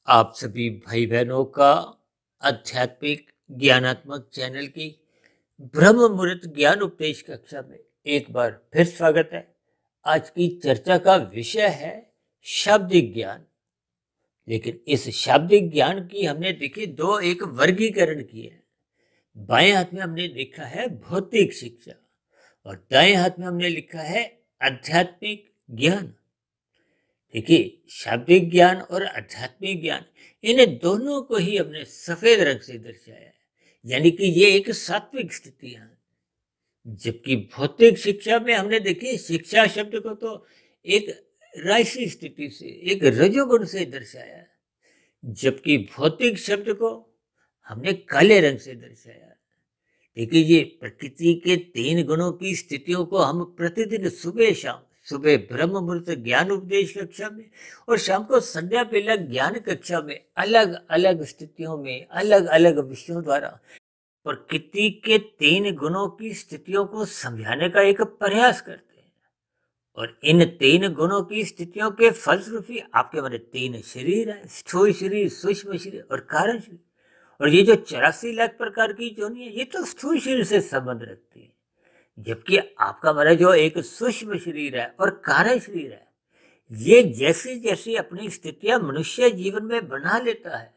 आप सभी भाई बहनों का आध्यात्मिक ज्ञानात्मक चैनल की ब्रह्म मुहूर्त ज्ञान उपदेश कक्षा में एक बार फिर स्वागत है। आज की चर्चा का विषय है शाब्दिक ज्ञान। लेकिन इस शाब्दिक ज्ञान की हमने देखी दो एक वर्गीकरण किए हैं। बाएं हाथ में हमने लिखा है भौतिक शिक्षा और दाएं हाथ में हमने लिखा है आध्यात्मिक ज्ञान। देखिए, शाब्दिक ज्ञान और आध्यात्मिक ज्ञान, इन दोनों को ही हमने सफेद रंग से दर्शाया है, यानी कि ये एक सात्विक स्थिति है। जबकि भौतिक शिक्षा में हमने देखिए शिक्षा शब्द को तो एक राशि स्थिति से, एक रजोगुण से दर्शाया है, जबकि भौतिक शब्द को हमने काले रंग से दर्शाया है। देखिए, ये प्रकृति के 3 गुणों की स्थितियों को हम प्रतिदिन सुबह शाम, सुबह ब्रह्म मुहूर्त ज्ञान उपदेश कक्षा में और शाम को संध्या बेला ज्ञान कक्षा में अलग अलग स्थितियों में अलग अलग विषयों द्वारा प्रकृति के 3 गुणों की स्थितियों को समझाने का एक प्रयास करते हैं। और इन 3 गुणों की स्थितियों के फलस्वरूप आपके हमारे 3 शरीर है, स्थूल शरीर, सूक्ष्म शरीर और कारण शरीर। और ये जो 84 लाख प्रकार की योनि है, ये तो स्थूल शरीर से संबंध रखती है, जबकि आपका हमारा जो एक सूक्ष्म शरीर है और कारण शरीर है, ये जैसी जैसी अपनी स्थितियां मनुष्य जीवन में बना लेता है,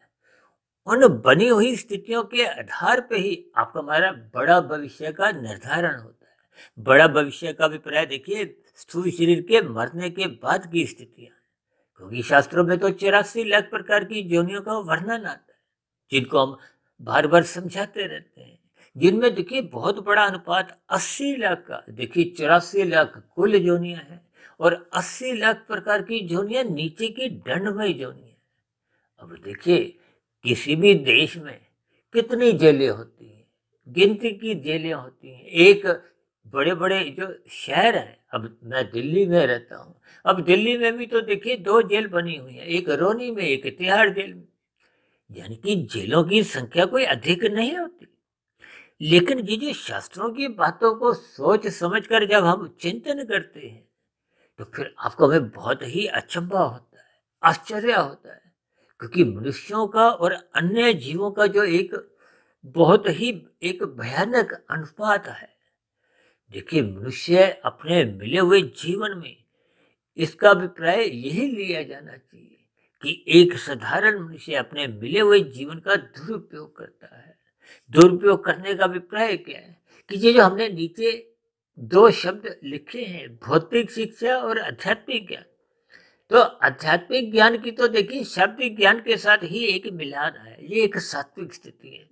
उन बनी हुई स्थितियों के आधार पे ही आपका हमारा बड़ा भविष्य का निर्धारण होता है। बड़ा भविष्य का अभिप्राय देखिए, स्थूल शरीर के मरने के बाद की स्थितियां, क्योंकि शास्त्रों में तो 84 लाख प्रकार की योनियों का वर्णन आता है, जिनको हम बार बार समझाते रहते हैं, जिनमें देखिए बहुत बड़ा अनुपात 80 लाख का, देखिए 84 लाख कुल योनियां हैं और 80 लाख प्रकार की योनियां नीचे की दंडमय योनियां हैं। अब देखिए, किसी भी देश में कितनी जेलें होती हैं, गिनती की जेलें होती हैं। एक बड़े बड़े जो शहर हैं, अब मैं दिल्ली में रहता हूँ, अब दिल्ली में भी तो देखिए 2 जेल बनी हुई है, एक रोनी में, एक तिहाड़ जेल में, यानी कि जेलों की संख्या कोई अधिक नहीं होती। लेकिन ये जो शास्त्रों की बातों को सोच समझकर जब हम चिंतन करते हैं, तो फिर आपको हमें बहुत ही अचंभा होता है, आश्चर्य होता है, क्योंकि मनुष्यों का और अन्य जीवों का जो एक बहुत ही एक भयानक अनुपात है। देखिए, मनुष्य अपने मिले हुए जीवन में, इसका अभिप्राय यही लिया जाना चाहिए कि एक साधारण मनुष्य अपने मिले हुए जीवन का दुरुपयोग करता है। दुरुपयोग करने का अभिप्राय क्या है कि ये जो हमने नीचे 2 शब्द लिखे हैं, भौतिक शिक्षा और आध्यात्मिक ज्ञान, तो आध्यात्मिक ज्ञान की तो देखिए शाब्दिक ज्ञान के साथ ही एक मिलान है। ये एक सात्विक स्थिति है,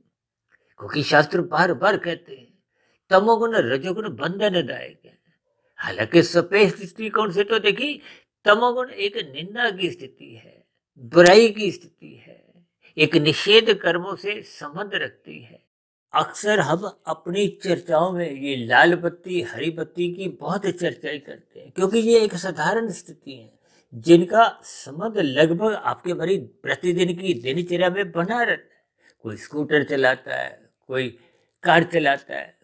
क्योंकि शास्त्र बार बार कहते हैं तमोगुण रजोगुण बंधनदायक है। हालांकि सफेद दृष्टिकोण से तो देखिए तमोगुण एक निंदा की स्थिति है, बुराई की स्थिति है, एक निषेध कर्मों से संबंध रखती है। अक्सर हम अपनी चर्चाओं में ये लाल बत्ती हरी बत्ती की बहुत चर्चाएं करते हैं, क्योंकि ये एक साधारण स्थिति है जिनका संबंध लगभग आपके हमारी प्रतिदिन की दिनचर्या में बना रहता है। कोई स्कूटर चलाता है, कोई कार चलाता है,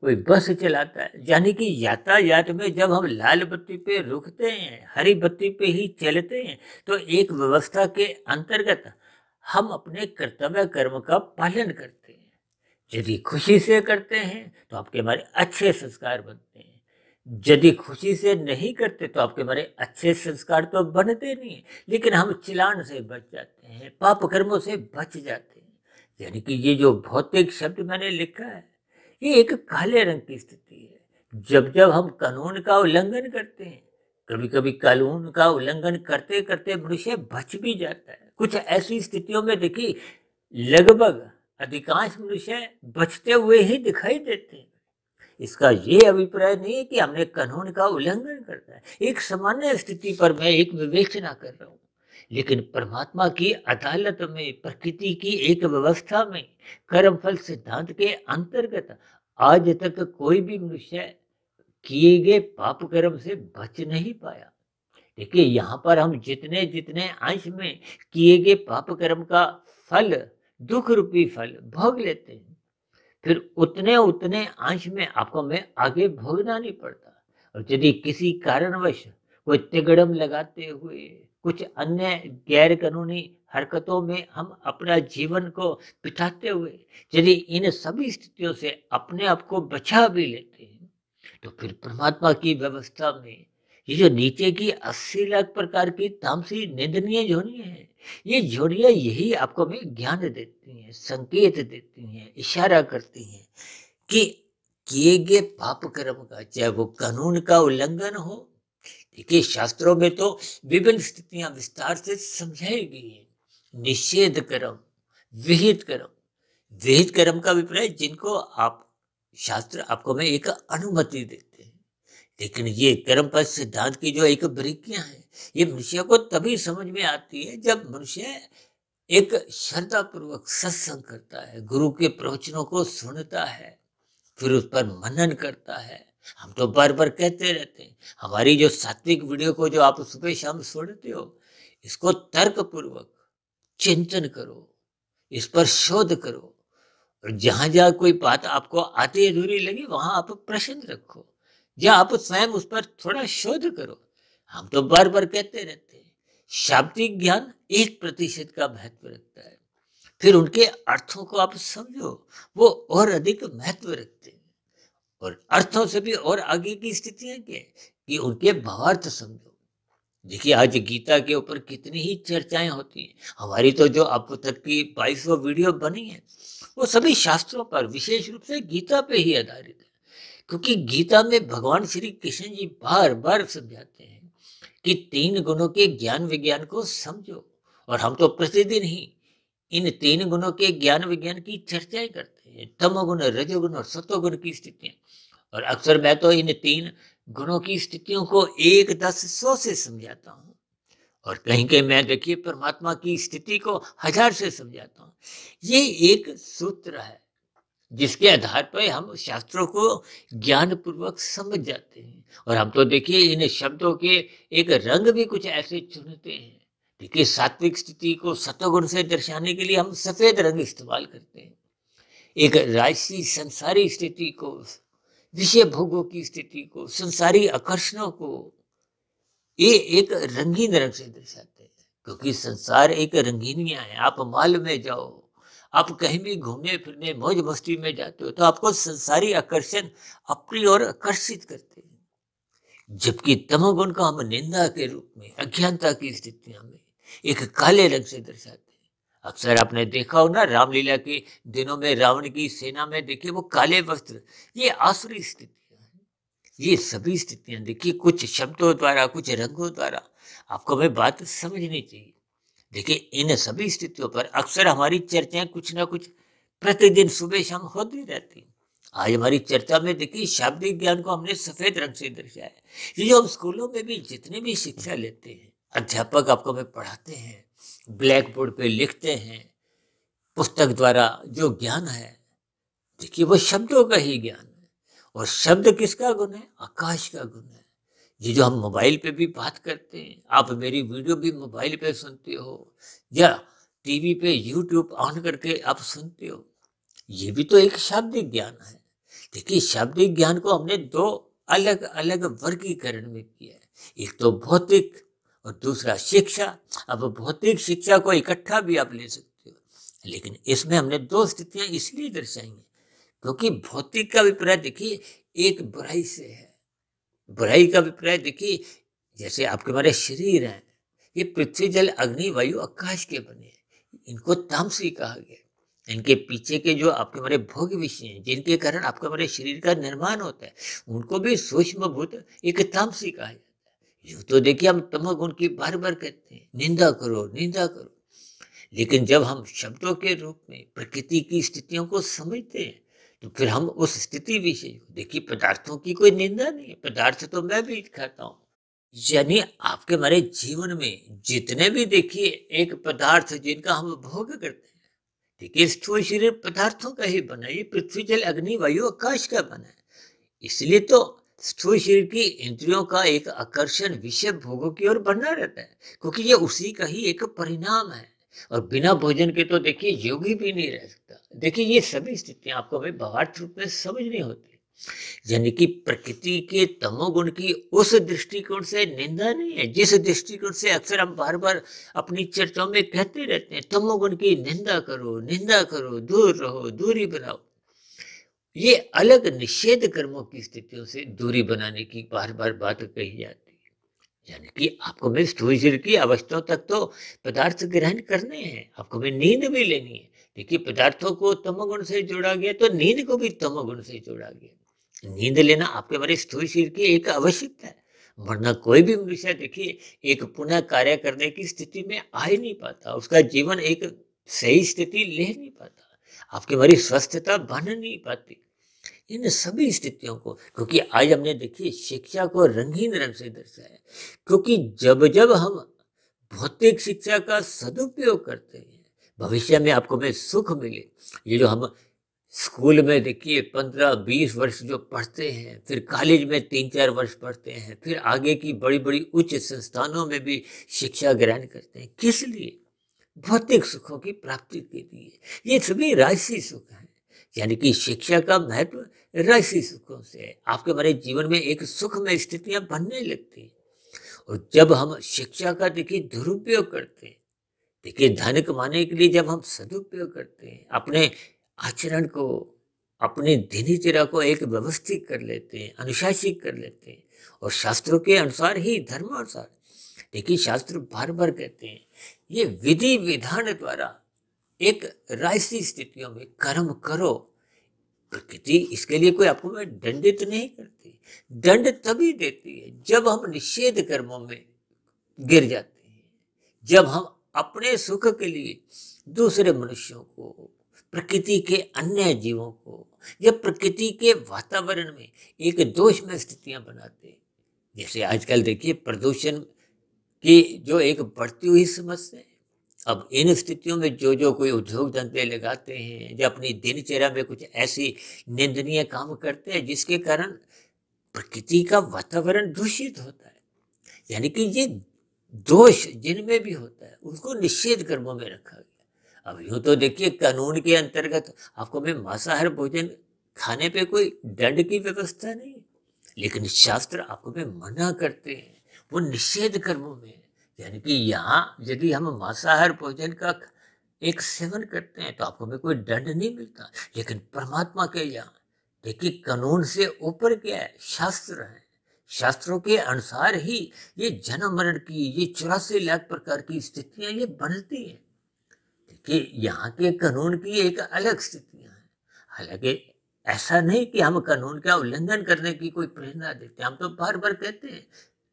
कोई बस चलाता है, यानी कि यातायात में जब हम लाल बत्ती पे रुकते हैं, हरी बत्ती पे ही चलते हैं, तो एक व्यवस्था के अंतर्गत हम अपने कर्तव्य कर्म का पालन करते हैं। यदि खुशी से करते हैं तो आपके हमारे अच्छे संस्कार बनते हैं, यदि खुशी से नहीं करते तो आपके हमारे अच्छे संस्कार तो बनते नहीं है, लेकिन हम चिलान से बच जाते हैं, पाप कर्मों से बच जाते हैं। यानी कि ये जो भौतिक शब्द मैंने लिखा है, ये एक काले रंग की स्थिति है। जब जब हम कानून का उल्लंघन करते हैं, कभी कभी कानून का उल्लंघन करते करते मनुष्य बच भी जाता है। कुछ ऐसी स्थितियों में देखिए लगभग अधिकांश मनुष्य बचते हुए ही दिखाई देते हैं। इसका ये अभिप्राय नहीं है कि हमने कानून का उल्लंघन करना है। एक सामान्य स्थिति पर मैं एक विवेचना कर रहा हूँ, लेकिन परमात्मा की अदालत में, प्रकृति की एक व्यवस्था में, कर्मफल सिद्धांत के अंतर्गत आज तक कोई भी मनुष्य किए गए पाप कर्म से बच नहीं पाया। देखिए, यहाँ पर हम जितने जितने अंश में किए गए पाप कर्म का फल, दुख रूपी फल भोग लेते हैं, फिर उतने उतने अंश में आपको हमें आगे भोगना नहीं पड़ता। और यदि किसी कारणवश कोई तिगड़म लगाते हुए, कुछ अन्य गैर कानूनी हरकतों में हम अपना जीवन को बिताते हुए यदि इन सभी स्थितियों से अपने आप को बचा भी लेते हैं, तो फिर परमात्मा की व्यवस्था में ये जो नीचे की 80 लाख प्रकार की तामसी निंदनीय जोनियां हैं, ये जोनियां यही आपको हमें ज्ञान देती हैं, संकेत देती हैं, इशारा करती हैं कि किए गए पाप कर्म का, चाहे वो कानून का उल्लंघन हो। देखिए शास्त्रों में तो विभिन्न स्थितियां विस्तार से समझाई गई है। निषेध कर्म, विहित कर्म। विहित कर्म का अभिप्राय जिनको आप शास्त्र आपको में एक अनुमति देते हैं, लेकिन ये कर्म पद सिद्धांत की जो एक बारीकियां हैं, ये मनुष्य को तभी समझ में आती है जब मनुष्य एक श्रद्धा पूर्वक सत्संग करता है, गुरु के प्रवचनों को सुनता है, फिर उस पर मनन करता है। हम तो बार बार कहते रहते हैं, हमारी जो सात्विक वीडियो को जो आप सुबह शाम सुनते हो, इसको तर्क पूर्वक चिंतन करो, इस पर शोध करो, और जहां जहां कोई बात आपको आधी अधूरी लगी वहां आप प्रश्न रखो, या आप स्वयं उस पर थोड़ा शोध करो। हम तो बार बार कहते रहते हैं, शाब्दिक ज्ञान 1% का महत्व रखता है, फिर उनके अर्थों को आप समझो, वो और अधिक महत्व रखते हैं। और अर्थों से भी और आगे की स्थितियां क्या है कि उनके भावार्थ समझो। देखिए आज गीता के ऊपर कितनी ही चर्चाएं होती हैं। हमारी तो जो अब तक की 2200 वीडियो बनी है, वो सभी शास्त्रों पर, विशेष रूप से गीता पे ही आधारित है, क्योंकि गीता में भगवान श्री कृष्ण जी बार बार समझाते हैं कि 3 गुणों के ज्ञान विज्ञान को समझो। और हम तो प्रतिदिन ही इन 3 गुणों के ज्ञान विज्ञान की चर्चाएं करते हैं, तमोगुण, रजोगुण और सतोगुण की स्थितियां। और अक्सर मैं तो इन 3 गुणों की स्थितियों को 1, 10, 100 से समझाता हूँ, और कहीं कहीं मैं देखिए परमात्मा की स्थिति को 1000 से समझाता हूँ। ये एक सूत्र है जिसके आधार पर हम शास्त्रों को ज्ञान पूर्वक समझ जाते हैं। और हम तो देखिए इन शब्दों के एक रंग भी कुछ ऐसे चुनते हैं। देखिए सात्विक स्थिति को सतोगुण से दर्शाने के लिए हम सफेद रंग इस्तेमाल करते हैं, एक राजसी संसारी स्थिति को, विषय भोगों की स्थिति को, संसारी आकर्षणों को ये एक रंगीन रंग से दर्शाते हैं, क्योंकि संसार एक रंगीनियां है। आप मॉल में जाओ, आप कहीं भी घूमने फिरने मौज मस्ती में जाते हो, तो आपको संसारी आकर्षण अपनी ओर आकर्षित करते हैं। जबकि तमोगुण को हम निंदा के रूप में, अज्ञानता की स्थितियां में एक काले रंग से दर्शाते हैं। अक्सर आपने देखा हो ना, रामलीला के दिनों में रावण की सेना में देखिए वो काले वस्त्र, ये आसुरी स्थितियां हैं। ये सभी स्थितियां देखिए कुछ शब्दों द्वारा, कुछ रंगों द्वारा आपको हमें बात समझनी चाहिए। देखिए इन सभी स्थितियों पर अक्सर हमारी चर्चाएं कुछ ना कुछ प्रतिदिन सुबह शाम होती रहती हैं। आज हमारी चर्चा में देखिए शाब्दिक ज्ञान को हमने सफेद रंग से दर्शाया है। ये जो हम स्कूलों में भी जितने भी शिक्षा लेते हैं, अध्यापक आपको हमें पढ़ाते हैं, ब्लैक बोर्ड पे लिखते हैं, पुस्तक द्वारा जो ज्ञान है, देखिए वो शब्दों का ही ज्ञान है। और शब्द किसका गुण है? आकाश का गुण है। ये जो हम मोबाइल पे भी बात करते हैं, आप मेरी वीडियो भी मोबाइल पे सुनते हो, या टीवी पे यूट्यूब ऑन करके आप सुनते हो, ये भी तो एक शाब्दिक ज्ञान है। देखिए शाब्दिक ज्ञान को हमने 2 अलग अलग वर्गीकरण में किया है, एक तो भौतिक और दूसरा शिक्षा। अब भौतिक शिक्षा को इकट्ठा भी आप ले सकते हो, लेकिन इसमें हमने 2 स्थितियां इसलिए दर्शाई हैं क्योंकि भौतिक का अभिप्राय देखिए एक बुराई से है। बुराई का अभिप्राय देखिए, जैसे आपके हमारे शरीर हैं, ये पृथ्वी जल अग्नि वायु आकाश के बने हैं, इनको तामसी कहा गया। इनके पीछे के जो आपके हमारे भोग विषय हैं, जिनके कारण आपके हमारे शरीर का निर्माण होता है, उनको भी सूक्ष्म भूत एक तामसी कहा जाता है। यूं तो देखिए हम तमोगुण की बार बार कहते हैं, निंदा करो निंदा करो, लेकिन जब हम शब्दों के रूप में प्रकृति की स्थितियों को समझते हैं, तो फिर हम उस स्थिति विषय को देखिए, पदार्थों की कोई निंदा नहीं है, पदार्थ तो मैं भी खाता हूँ। यानी आपके हमारे जीवन में जितने भी देखिए एक पदार्थ जिनका हम भोग करते हैं, देखिए स्थूल शरीर पदार्थों का ही बना है, ये पृथ्वी जल अग्नि वायु आकाश का बना है। इसलिए तो स्थूल शरीर की इंद्रियों का एक आकर्षण विषय भोगों की ओर बढ़ना रहता है, क्योंकि ये उसी का ही एक परिणाम है। और बिना भोजन के तो देखिए योगी भी नहीं रह सकता। देखिए ये सभी स्थितियां आपको हमें भावार्थ रूप में समझनी होती है। यानी कि प्रकृति के तमोगुण की उस दृष्टिकोण से निंदा नहीं है, जिस दृष्टिकोण से अक्सर हम बार बार अपनी चर्चाओं में कहते रहते हैं, तमोगुण की निंदा करो, दूर रहो, दूरी बनाओ। ये अलग निषेध कर्मों की स्थितियों से दूरी बनाने की बार बार बात कही जाती है। यानी कि आपको में स्थूल शरीर की अवस्थाओं तक तो पदार्थ ग्रहण करने हैं, आपको में नींद भी लेनी है। देखिए, पदार्थों को तमोगुण से जोड़ा गया तो नींद को भी तमोगुण से जोड़ा गया। नींद लेना आपके हमारे स्थूल शरीर की एक आवश्यकता है, वरना कोई भी मनुष्य देखिए एक पुनः कार्य करने की स्थिति में आ ही नहीं पाता, उसका जीवन एक सही स्थिति ले नहीं पाता, आपकी हमारी स्वस्थता बन नहीं पाती। इन सभी स्थितियों को, क्योंकि आज हमने देखिए शिक्षा को रंगीन रंग से दर्शाया, क्योंकि जब जब हम भौतिक शिक्षा का सदुपयोग करते हैं, भविष्य में आपको में सुख मिले। ये जो हम स्कूल में देखिए 15-20 वर्ष जो पढ़ते हैं, फिर कॉलेज में 3-4 वर्ष पढ़ते हैं, फिर आगे की बड़ी बड़ी उच्च संस्थानों में भी शिक्षा ग्रहण करते हैं, किस लिए? भौतिक सुखों की प्राप्ति के लिए। ये सभी राजसी सुख हैं, यानी कि शिक्षा का महत्व राजसी सुखों से है। आपके हमारे जीवन में एक सुखमय स्थितियां बनने लगती हैं। और जब हम शिक्षा का देखिए दुरुपयोग करते हैं, देखिए धन कमाने के लिए जब हम सदुपयोग करते हैं, अपने आचरण को, अपनी दिनचर्या को एक व्यवस्थित कर लेते हैं, अनुशासित कर लेते हैं, और शास्त्रों के अनुसार ही, धर्मानुसार। देखिए, शास्त्र बार बार कहते हैं ये विधि विधान द्वारा एक राजसी स्थितियों में कर्म करो। प्रकृति इसके लिए कोई आपको में दंडित नहीं करती, दंड तभी देती है जब हम निषेध कर्मों में गिर जाते हैं, जब हम अपने सुख के लिए दूसरे मनुष्यों को, प्रकृति के अन्य जीवों को, या प्रकृति के वातावरण में एक दोष में स्थितियां बनाते हैं। जैसे आजकल देखिए प्रदूषण की जो एक बढ़ती हुई समस्या है, अब इन स्थितियों में जो जो कोई उद्योग धंधे लगाते हैं, जो अपनी दिनचर्या में कुछ ऐसी निंदनीय काम करते हैं जिसके कारण प्रकृति का वातावरण दूषित होता है, यानी कि ये दोष जिनमें भी होता है उसको निषेध कर्मों में रखा गया। अब यूं तो देखिए कानून के अंतर्गत आपको में मांसाहार भोजन खाने पे कोई दंड की व्यवस्था नहीं है, लेकिन शास्त्र आपको में मना करते हैं, वो निषेध कर्मों में। यानी कि यहाँ यदि हम मांसाहार भोजन का एक सेवन करते हैं तो आपको में कोई दंड नहीं मिलता, लेकिन परमात्मा के यहाँ देखिए कानून से ऊपर क्या है? शास्त्र है। शास्त्रों के अनुसार ही ये जन्म मरण की, ये 84 लाख प्रकार की स्थितियां ये बनती हैं। देखिए, यहाँ के कानून की एक अलग स्थितियां हैं। हालांकि ऐसा नहीं कि हम कानून का उल्लंघन करने की कोई प्रेरणा देते हैं, हम तो बार बार कहते हैं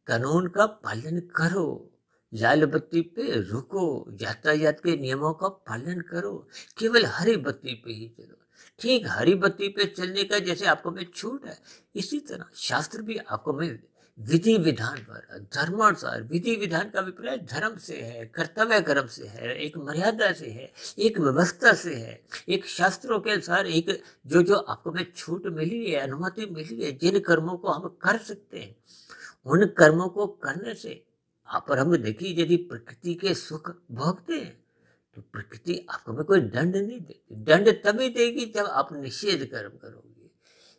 कानून का पालन करो, लाल बत्ती पे रुको, यातायात के नियमों का पालन करो, केवल हरी बत्ती पे ही चलो। ठीक हरी बत्ती पे चलने का जैसे आपको में छूट है, इसी तरह शास्त्र भी आपको में विधि विधान पर, धर्मानुसार। विधि विधान का अभिप्राय धर्म से है, कर्तव्य कर्म से है, एक मर्यादा से है, एक व्यवस्था से है, एक शास्त्रों के अनुसार एक जो जो आपको में छूट मिली है, अनुमति मिली है, जिन कर्मों को हम कर सकते हैं, उन कर्मों को करने से आप और हम देखिए यदि प्रकृति के सुख भोगते हैं तो प्रकृति आपको में कोई दंड नहीं देगी। दंड तभी देगी जब आप निषेध कर्म करोगे।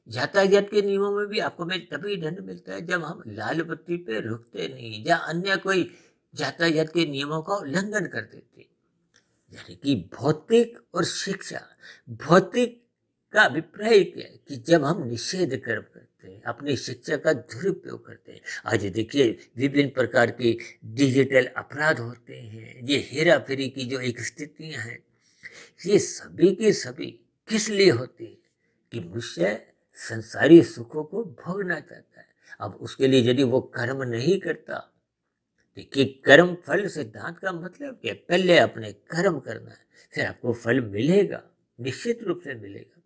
यातायात के नियमों में भी आपको में तभी दंड मिलता है जब हम लाल बत्ती पे रुकते नहीं, या अन्य कोई यातायात के नियमों का उल्लंघन कर देते। यानी कि भौतिक और शिक्षा, भौतिक का अभिप्राय क्या है कि जब हम निषेध कर्म करते हैं, अपनी शिक्षा का दुरुपयोग करते हैं। आज देखिए विभिन्न प्रकार के डिजिटल अपराध होते हैं, ये हेरा फेरी की जो एक स्थितियां हैं, ये सभी के सभी किस लिए होती है कि मनुष्य संसारी सुखों को भोगना चाहता है। अब उसके लिए यदि वो कर्म नहीं करता, देखिए कर्म फल सिद्धांत का मतलब क्या? पहले अपने कर्म करना है, फिर आपको फल मिलेगा, निश्चित रूप से मिलेगा।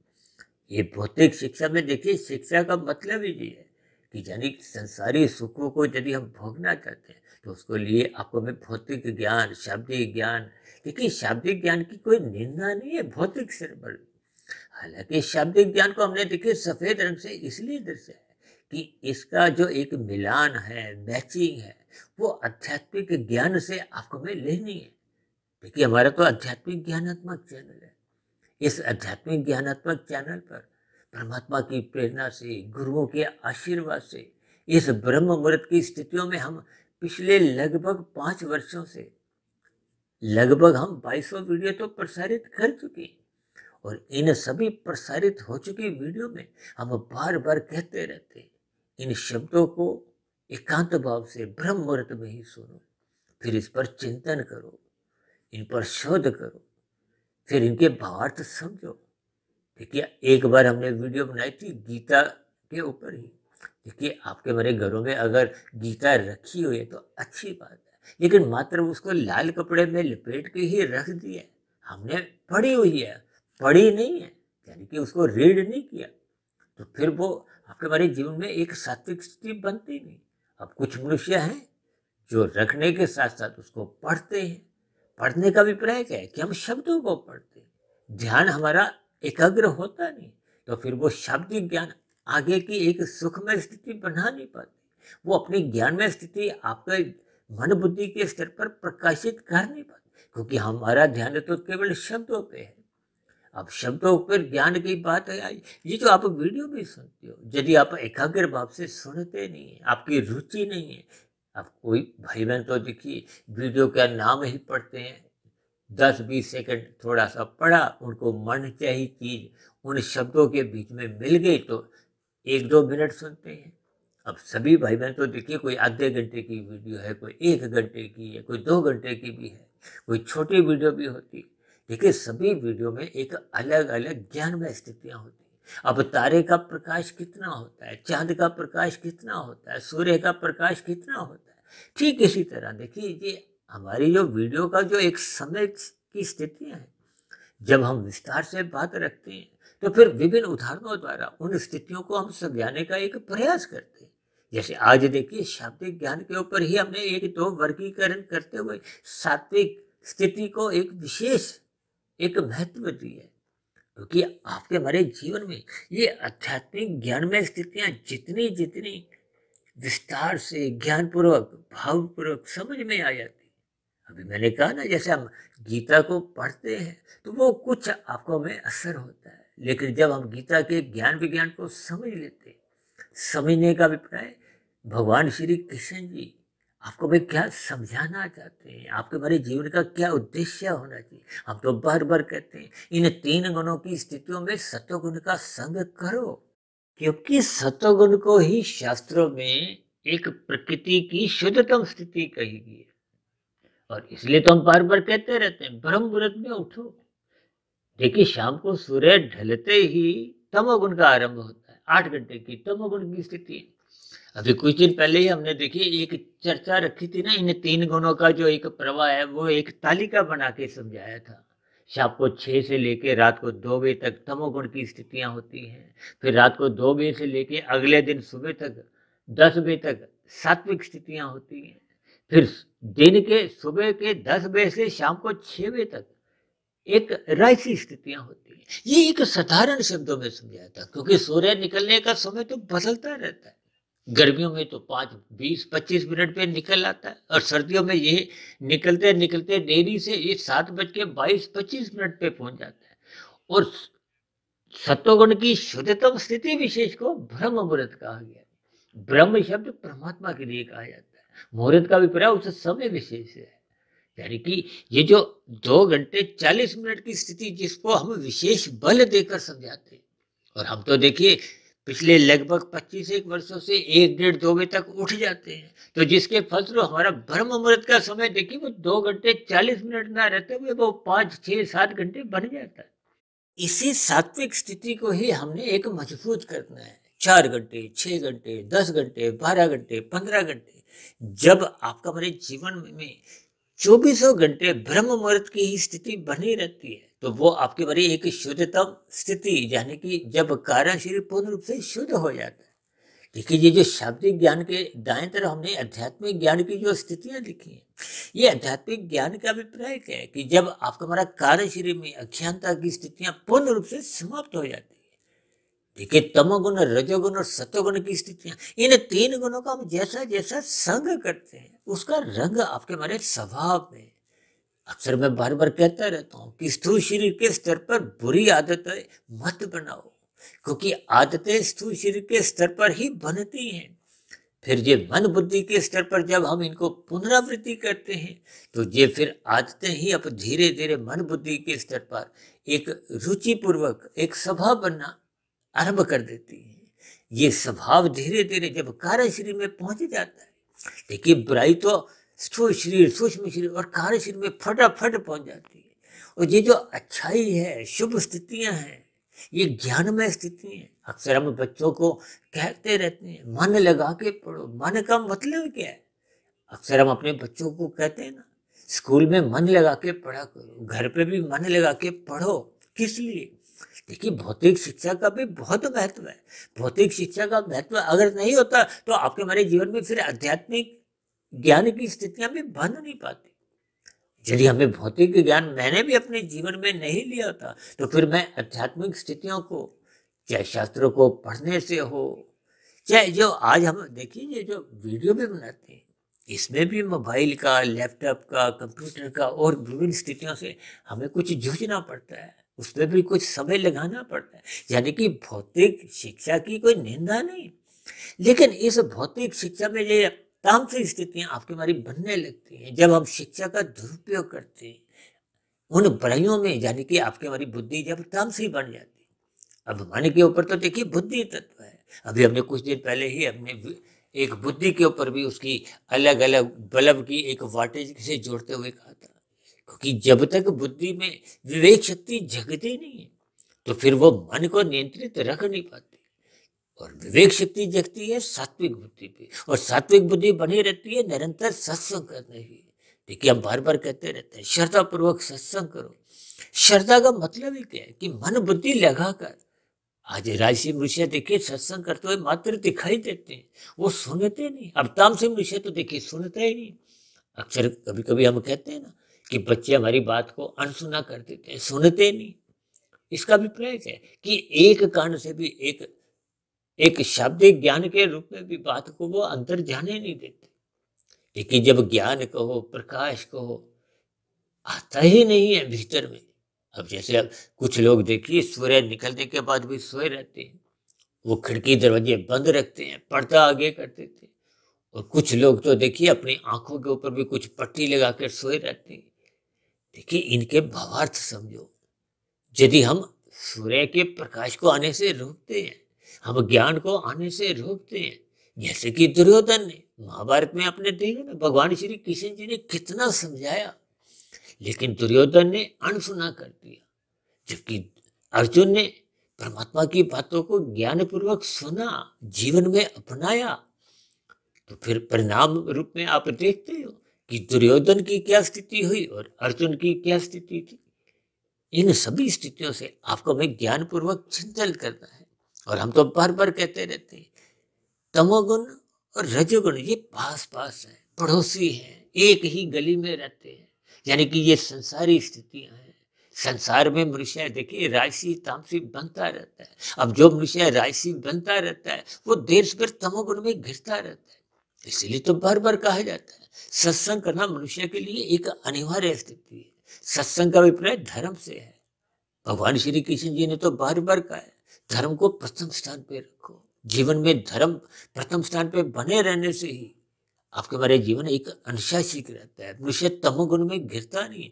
ये भौतिक शिक्षा में देखिए शिक्षा का मतलब ही ये है कि यानी संसारी सुखों को यदि हम भोगना चाहते हैं तो उसके लिए आपको में भौतिक ज्ञान, शाब्दिक ज्ञान। देखिए शाब्दिक ज्ञान की कोई निंदा नहीं है भौतिक से बल। हालांकि शाब्दिक ज्ञान को हमने देखिए सफेद रंग से इसलिए दर्शाया कि इसका जो एक मिलान है, मैचिंग है, वो आध्यात्मिक ज्ञान से आपको में लेनी है। देखिए हमारा तो आध्यात्मिक ज्ञानात्मक चैनल है, इस आध्यात्मिक ज्ञानात्मक चैनल पर परमात्मा की प्रेरणा से, गुरुओं के आशीर्वाद से इस ब्रह्म मुहूर्त की स्थितियों में हम पिछले लगभग 5 वर्षों से लगभग हम 2200 वीडियो तो प्रसारित कर चुके हैं। और इन सभी प्रसारित हो चुकी वीडियो में हम बार बार कहते रहते हैं, इन शब्दों को एकांत भाव से ब्रह्म मुहूर्त में ही सुनो, फिर इस पर चिंतन करो, इन पर शोध करो, फिर इनके भावार्थ समझो। देखिए, एक बार हमने वीडियो बनाई थी गीता के ऊपर ही। देखिए, आपके मेरे घरों में अगर गीता रखी हुई है तो अच्छी बात है, लेकिन मात्र उसको लाल कपड़े में लपेट के ही रख दिया। हमने पढ़ी हुई है, पढ़ी नहीं है, यानी कि उसको रीड नहीं किया, तो फिर वो आपके हमारे जीवन में एक सात्विक स्थिति बनती नहीं। अब कुछ मनुष्य हैं जो रखने के साथ साथ उसको पढ़ते हैं। पढ़ने का अभिप्राय क्या है कि हम शब्दों को पढ़ते हैं, ध्यान हमारा एकाग्र होता नहीं, तो फिर वो शाब्दिक ज्ञान आगे की एक सुखमय स्थिति बना नहीं पाती। वो अपनी ज्ञानमय स्थिति आपके मन बुद्धि के स्तर पर प्रकाशित कर नहीं पाती, क्योंकि हमारा ध्यान तो केवल शब्दों पे है। अब शब्दों पर ज्ञान की बात है, ये जो आप वीडियो भी सुनते हो, यदि आप एकाग्र भाव से सुनते नहीं है, आपकी रुचि नहीं है। अब कोई भाई बहन तो देखिए वीडियो का नाम ही पढ़ते हैं, 10-20 सेकंड थोड़ा सा पढ़ा, उनको मन चाहिए चीज उन शब्दों के बीच में मिल गई तो 1-2 मिनट सुनते हैं। अब सभी भाई बहन तो देखिए, कोई आधे घंटे की वीडियो है, कोई 1 घंटे की है, कोई 2 घंटे की भी है, कोई छोटी वीडियो भी होती है। देखिए, सभी वीडियो में एक अलग अलग ज्ञानमय स्थितियां होती हैं। अब तारे का प्रकाश कितना होता है, चांद का प्रकाश कितना होता है, सूर्य का प्रकाश कितना होता है, ठीक इसी तरह देखिए ये हमारी जो वीडियो का जो एक समय की स्थितियां हैं, जब हम विस्तार से बात रखते हैं तो फिर विभिन्न उदाहरणों द्वारा उन स्थितियों को हम समझाने का एक प्रयास करते हैं। जैसे आज देखिए, शाब्दिक ज्ञान के ऊपर ही हमने 1-2 वर्गीकरण करते हुए सात्विक स्थिति को एक विशेष एक महत्व दी है, क्योंकि आपके हमारे जीवन में ये आध्यात्मिक ज्ञान में स्थितियां जितनी जितनी विस्तार से ज्ञानपूर्वक भावपूर्वक समझ में आ जाती। अभी मैंने कहा ना, जैसे हम गीता को पढ़ते हैं तो वो कुछ आपको में असर होता है, लेकिन जब हम गीता के ज्ञान विज्ञान को समझ लेते हैं, समझने का अभिप्राय भगवान श्री कृष्ण जी आपको भाई क्या समझाना चाहते हैं, आपके हमारे जीवन का क्या उद्देश्य होना चाहिए। हम तो बार बार कहते हैं इन 3 गुणों की स्थितियों में सत्वगुण का संग करो, क्योंकि सत्वगुण को ही शास्त्रों में एक प्रकृति की शुद्धतम स्थिति कही गई है। और इसलिए तो हम बार बार कहते रहते हैं ब्रह्म मुहूर्त में उठो। देखिए, शाम को सूर्य ढलते ही तमोगुण का आरंभ होता है, 8 घंटे की तमोगुण की स्थिति है। अभी कुछ दिन पहले ही हमने देखिए एक चर्चा रखी थी ना, इन 3 गुणों का जो एक प्रवाह है वो एक तालिका बना के समझाया था। शाम को 6 से लेके रात को 2 बजे तक तमोगुण की स्थितियां होती हैं, फिर रात को 2 बजे से लेके अगले दिन सुबह तक 10 बजे तक सात्विक स्थितियां होती हैं, फिर दिन के सुबह के 10 बजे से शाम को 6 बजे तक एक राजसी स्थितियां होती हैं। ये एक साधारण शब्दों में समझाया था, क्योंकि सूर्य निकलने का समय तो बदलता रहता है। गर्मियों में तो 5-20-25 मिनट पे निकल आता है, और सर्दियों में ये निकलते निकलते देरी से ये 7:22-25 मिनट पे पहुंच जाता है। और सत्वगुण की शुद्धतम स्थिति विशेष को ब्रह्म मुहूर्त कहा गया। ब्रह्म शब्द परमात्मा के लिए कहा जाता है, मुहूर्त का अभिप्राय उस समय विशेष है, यानी कि ये जो 2 घंटे 40 मिनट की स्थिति जिसको हम विशेष बल देकर समझाते हैं। और हम तो देखिए पिछले लगभग 25 वर्षों से 1-1.5-2 बजे तक उठ जाते हैं, तो जिसके फलस्वरूप हमारा ब्रह्म मुहूर्त का समय देखिए वो 2 घंटे 40 मिनट ना रहते हुए वो 5-6-7 घंटे बन जाता है। इसी सात्विक स्थिति को ही हमने एक मजबूत करना है। 4 घंटे, 6 घंटे, 10 घंटे, 12 घंटे, 15 घंटे, जब आपका हमारे जीवन में 24 घंटे ब्रह्म मुहूर्त की ही स्थिति बनी रहती है, तो वो आपके बारे एक शुद्धतम स्थिति, यानी कि जब कारण शरीर पूर्ण रूप से शुद्ध हो जाता है। देखिए, ये जो शाब्दिक ज्ञान के दाएं तरफ हमने आध्यात्मिक ज्ञान की जो स्थितियां लिखी हैं, ये आध्यात्मिक ज्ञान का अभिप्राय क्या है कि जब आपका हमारा कारण शरीर में अज्ञानता की स्थितियां पूर्ण रूप से समाप्त हो जाती है। देखिए, तमोगुण, रजोगुण और सत्वगुण की स्थितियां, इन 3 गुणों का हम जैसा जैसा संग करते हैं उसका रंग आपके हमारे स्वभाव में। अक्सर मैं बार बार कहता रहता हूँ कि स्थूल शरीर के स्तर पर बुरी आदतें मत बनाओ, क्योंकि आदतें स्थूल शरीर के स्तर पर ही बनती हैं। फिर ये मन बुद्धि के स्तर पर जब हम इनको पुनरावृत्ति करते हैं तो ये फिर आदतें ही अब धीरे धीरे मन बुद्धि के स्तर पर एक रुचिपूर्वक एक स्वभाव बनना आरंभ कर देती है। ये स्वभाव धीरे धीरे जब कार्य शरीर में पहुंच जाता है, देखिए बुराई तो स्थूल शरीर, सूक्ष्म शरीर और कार्य शरीर में फटाफट पहुंच जाती है। और ये जो अच्छाई है, शुभ स्थितियां हैं, ये ज्ञानमय स्थिति है। अक्सर हम बच्चों को कहते रहते हैं मन लगा के पढ़ो। मन का मतलब क्या है? अक्सर हम अपने बच्चों को कहते हैं ना, स्कूल में मन लगा के पढ़ा करो, घर पे भी मन लगा के पढ़ो। किस लिए? देखिए भौतिक शिक्षा का भी बहुत महत्व है। भौतिक शिक्षा का महत्व अगर नहीं होता तो आपके हमारे जीवन में फिर आध्यात्मिक ज्ञान की स्थितियां भी बन नहीं पाती। यदि हमें भौतिक ज्ञान मैंने भी अपने जीवन में नहीं लिया था तो फिर मैं आध्यात्मिक स्थितियों को, चाहे शास्त्रों को पढ़ने से हो, चाहे जो आज हम देखिए ये जो वीडियो भी बनाते हैं, इसमें भी मोबाइल का, लैपटॉप का, कंप्यूटर का और विभिन्न स्थितियों से हमें कुछ जूझना पड़ता है, उसमें भी कुछ समय लगाना पड़ता है। यानी कि भौतिक शिक्षा की कोई निंदा नहीं, लेकिन इस भौतिक शिक्षा में ये तामसिक स्थितियां आपकी हमारी बनने लगती हैं जब हम शिक्षा का दुरुपयोग करते हैं उन बुराइयों में। यानी कि आपकी हमारी बुद्धि जब तामसिक बन जाती है। अब मन के ऊपर तो देखिए बुद्धि तत्व है। अभी हमने कुछ दिन पहले ही हमने एक बुद्धि के ऊपर भी उसकी अलग अलग बल्ब की एक वाटेज से जोड़ते हुए कहा था, क्योंकि जब तक बुद्धि में विवेक शक्ति जगती नहीं है तो फिर वो मन को नियंत्रित रख नहीं पाती। और विवेक शक्ति जगती है सात्विक बुद्धि पे, और सात्विक बुद्धि बनी रहती है निरंतर सत्संग करने की। देखिए हम बार बार कहते रहते हैं श्रद्धा पूर्वक सत्संग करो। श्रद्धा का मतलब ही क्या है कि मन बुद्धि लगाकर। आज राजसी मनुष्य देखिए सत्संग करते हुए मात्र दिखाई देते हैं, वो सुनते नहीं। अब तामसी मनुष्य तो देखिए सुनते ही नहीं। अक्सर कभी कभी हम कहते हैं ना कि बच्चे हमारी बात को अनसुना कर देते हैं, सुनते नहीं। इसका अभिप्राय क्या है कि एक कान से भी एक शाब्दिक ज्ञान के रूप में भी बात को वो अंदर जाने नहीं देते। लेकिन जब ज्ञान कहो, प्रकाश कहो, आता ही नहीं है भीतर में। अब जैसे अब कुछ लोग देखिए सूर्य निकलने के बाद भी सोए रहते हैं, वो खिड़की दरवाजे बंद रखते हैं, पर्दा आगे कर देते हैं। और कुछ लोग तो देखिए अपनी आंखों के ऊपर भी कुछ पट्टी लगा कर सोए रहते हैं। देखिए इनके भावार्थ समझो। यदि हम सूर्य के प्रकाश को आने से रोकते हैं, हम ज्ञान को आने से रोकते हैं, जैसे कि दुर्योधन ने महाभारत में आपने देखा ना, भगवान श्री कृष्ण जी ने कितना समझाया, लेकिन दुर्योधन ने अनसुना कर दिया। जबकि अर्जुन ने परमात्मा की बातों को ज्ञानपूर्वक सुना, जीवन में अपनाया। तो फिर परिणाम रूप में आप देखते हो कि दुर्योधन की क्या स्थिति हुई और अर्जुन की क्या स्थिति थी। इन सभी स्थितियों से आपको हमें ज्ञानपूर्वक चिंतन करना है। और हम तो बार बार कहते रहते हैं तमोगुण और रजोगुण ये पास पास है, पड़ोसी हैं, एक ही गली में रहते हैं। यानी कि ये संसारी स्थितियां हैं। संसार में मनुष्य देखिए राजसी तामसी बनता रहता है। अब जो मनुष्य राजसी बनता रहता है वो देर से फिर तमोगुण में घिरता रहता है। इसीलिए तो बार बार कहा जाता है सत्संग करना मनुष्य के लिए एक अनिवार्य स्थिति है। सत्संग का अभिप्राय धर्म से है। भगवान श्री कृष्ण जी ने तो बार बार कहा है धर्म को प्रथम स्थान पे रखो। जीवन में धर्म प्रथम स्थान पे बने रहने से ही आपके हमारे जीवन एक अनुशासित रहता है। मनुष्य तमोगुण में गिरता नहीं।